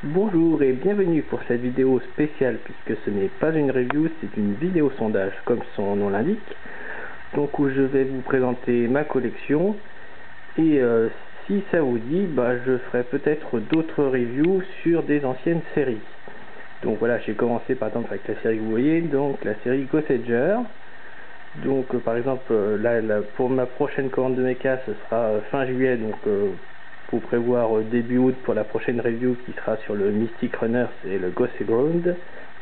Bonjour et bienvenue pour cette vidéo spéciale puisque ce n'est pas une review, c'est une vidéo sondage comme son nom l'indique. Donc où je vais vous présenter ma collection et si ça vous dit, je ferai peut-être d'autres reviews sur des anciennes séries. Donc voilà, j'ai commencé par exemple avec la série que vous voyez, donc la série Ghost Edger. Donc par exemple là, pour ma prochaine commande de mecha ce sera fin juillet, donc pour prévoir début août pour la prochaine review qui sera sur le Mystic Runner et le Ghost Ground.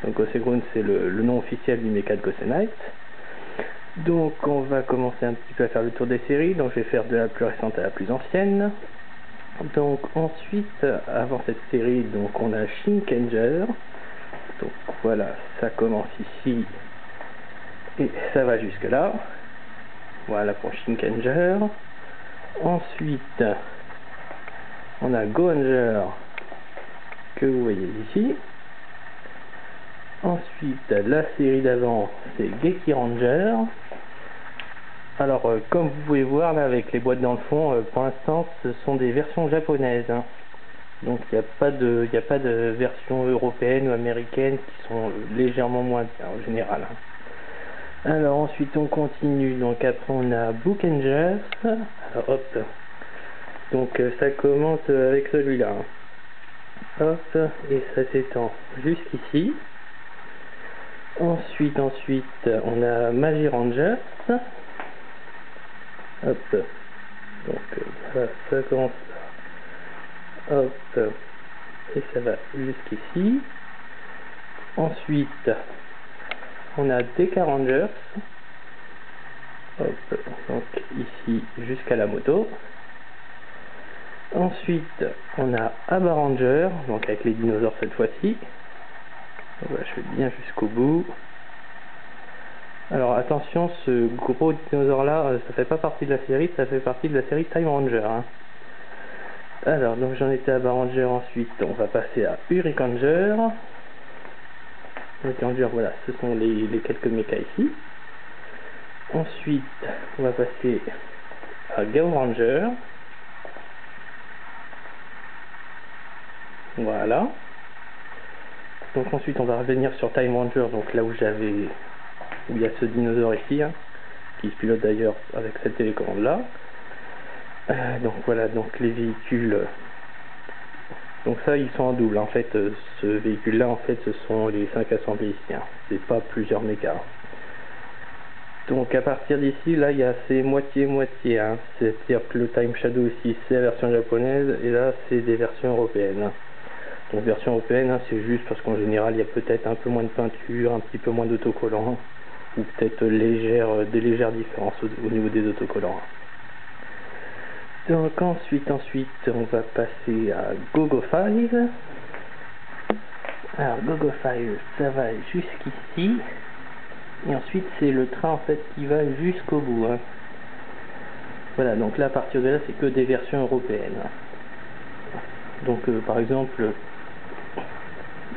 Donc Ghost Ground c'est le nom officiel du mecha de Ghost Knight. Donc on va commencer un petit peu à faire le tour des séries, donc je vais faire de la plus récente à la plus ancienne. Donc ensuite, avant cette série, donc on a Shinkenger. Donc voilà, ça commence ici et ça va jusque là. Voilà pour Shinkenger. Ensuite on a Gohanger que vous voyez ici. Ensuite la série d'avant c'est Geki Ranger. Alors comme vous pouvez voir là avec les boîtes dans le fond, pour l'instant ce sont des versions japonaises, hein. Donc il n'y a pas de version européenne ou américaine qui sont légèrement moins bien en général. Alors ensuite on continue, donc après on a Book Angels. Alors hop, donc ça commence avec celui-là. Hop, et ça s'étend jusqu'ici. Ensuite on a Magi Rangers. Hop, donc voilà, ça commence là. Hop, et ça va jusqu'ici. Ensuite on a Deka Rangers. Hop, donc ici jusqu'à la moto. Ensuite on a Abba Ranger, donc avec les dinosaures cette fois-ci. Voilà, je vais bien jusqu'au bout. Alors attention, ce gros dinosaure là, ça fait pas partie de la série, ça fait partie de la série Time Ranger, hein. Alors donc j'en étais à Abba Ranger, ensuite on va passer à Hurricaneer. Hurricaneer, voilà, ce sont les quelques mechas ici. Ensuite on va passer à Gao Ranger. Voilà. Donc ensuite on va revenir sur Time Ranger, donc là où il y a ce dinosaure ici, hein, qui se pilote d'ailleurs avec cette télécommande là. Donc voilà, donc les véhicules, donc ça ils sont en double, en fait ce véhicule là en fait ce sont les 5 assemblées ici, hein. C'est pas plusieurs mécas. Donc à partir d'ici là il y a ces moitié-moitié, hein. C'est-à-dire que le Time Shadow ici c'est la version japonaise et là c'est des versions européennes. Donc version européenne, hein, c'est juste parce qu'en général il y a peut-être un peu moins de peinture, un petit peu moins d'autocollants, ou peut-être des légères différences au niveau des autocollants. Donc ensuite on va passer à GoGo 5. Alors GoGo 5 ça va jusqu'ici, et ensuite c'est le train en fait qui va jusqu'au bout, hein. Voilà, donc là à partir de là c'est que des versions européennes. Donc par exemple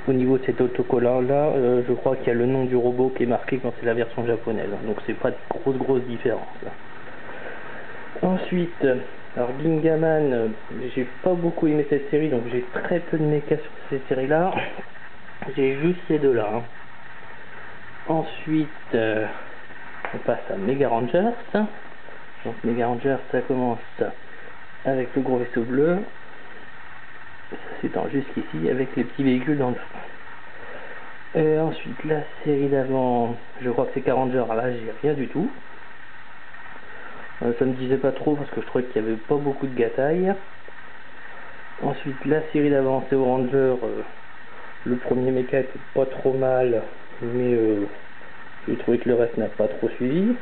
au niveau de cet autocollant là, je crois qu'il y a le nom du robot qui est marqué quand c'est la version japonaise, hein. Donc c'est pas de grosse différence là. Ensuite, alors Gingaman, j'ai pas beaucoup aimé cette série, donc j'ai très peu de mechas sur cette série là. J'ai juste ces deux là, hein. Ensuite on passe à Mega Rangers. Donc Mega Rangers ça commence avec le gros vaisseau bleu, ça s'étend jusqu'ici avec les petits véhicules dans le fond. Ensuite la série d'avant, je crois que c'est Ranger, là j'ai rien du tout. Ça me disait pas trop parce que je trouvais qu'il n'y avait pas beaucoup de gatailles. Ensuite la série d'avant c'est Ranger, le premier mecha était pas trop mal, mais j'ai trouvé que le reste n'a pas trop suivi.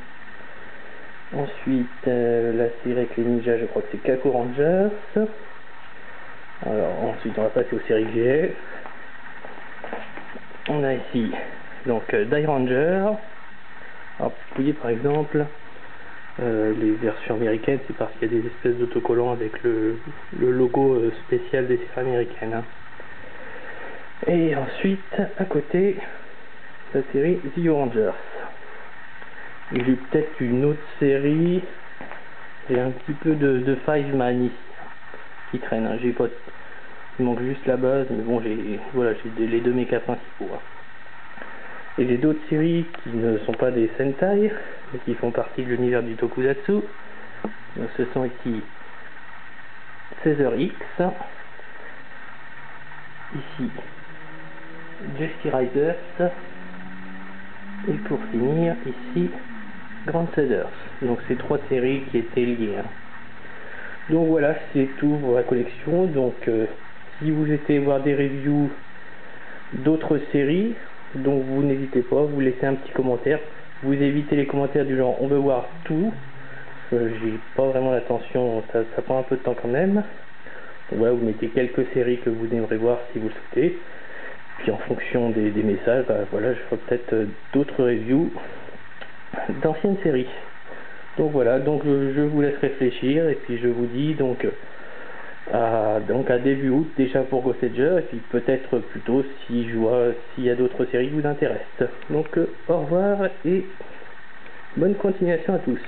Ensuite la série avec les ninjas, je crois que c'est Kako Rangers. Alors ensuite on va passer aux séries que j'ai. On a ici donc Die Ranger. Alors vous voyez par exemple les versions américaines, c'est parce qu'il y a des espèces d'autocollants avec le logo spécial des séries américaines, hein. Et ensuite à côté la série The Rangers. J'ai peut-être une autre série, j'ai un petit peu de Five Man ici qui traîne, hein. Il manque juste la base, mais bon, voilà, j'ai les 2 mechas principaux. Hein. Et j'ai d'autres séries qui ne sont pas des Sentai, mais qui font partie de l'univers du Tokusatsu. Donc, ce sont ici Caesar X, ici Justy Riders, et pour finir ici Grand Cedars. Donc c'est 3 séries qui étaient liées. Hein. Donc voilà, c'est tout pour la collection. Donc si vous souhaitez voir des reviews d'autres séries, donc vous n'hésitez pas, vous laissez un petit commentaire. Vous évitez les commentaires du genre on veut voir tout. J'ai pas vraiment l'attention, ça prend un peu de temps quand même. Donc voilà, vous mettez quelques séries que vous aimeriez voir si vous le souhaitez. Puis en fonction des messages, bah, voilà, je ferai peut-être d'autres reviews d'anciennes séries. Donc voilà, donc je vous laisse réfléchir et puis je vous dis donc à début août déjà pour Ghost Edge, et puis peut-être plus tôt si je vois s'il y a d'autres séries qui vous intéressent. Donc au revoir et bonne continuation à tous.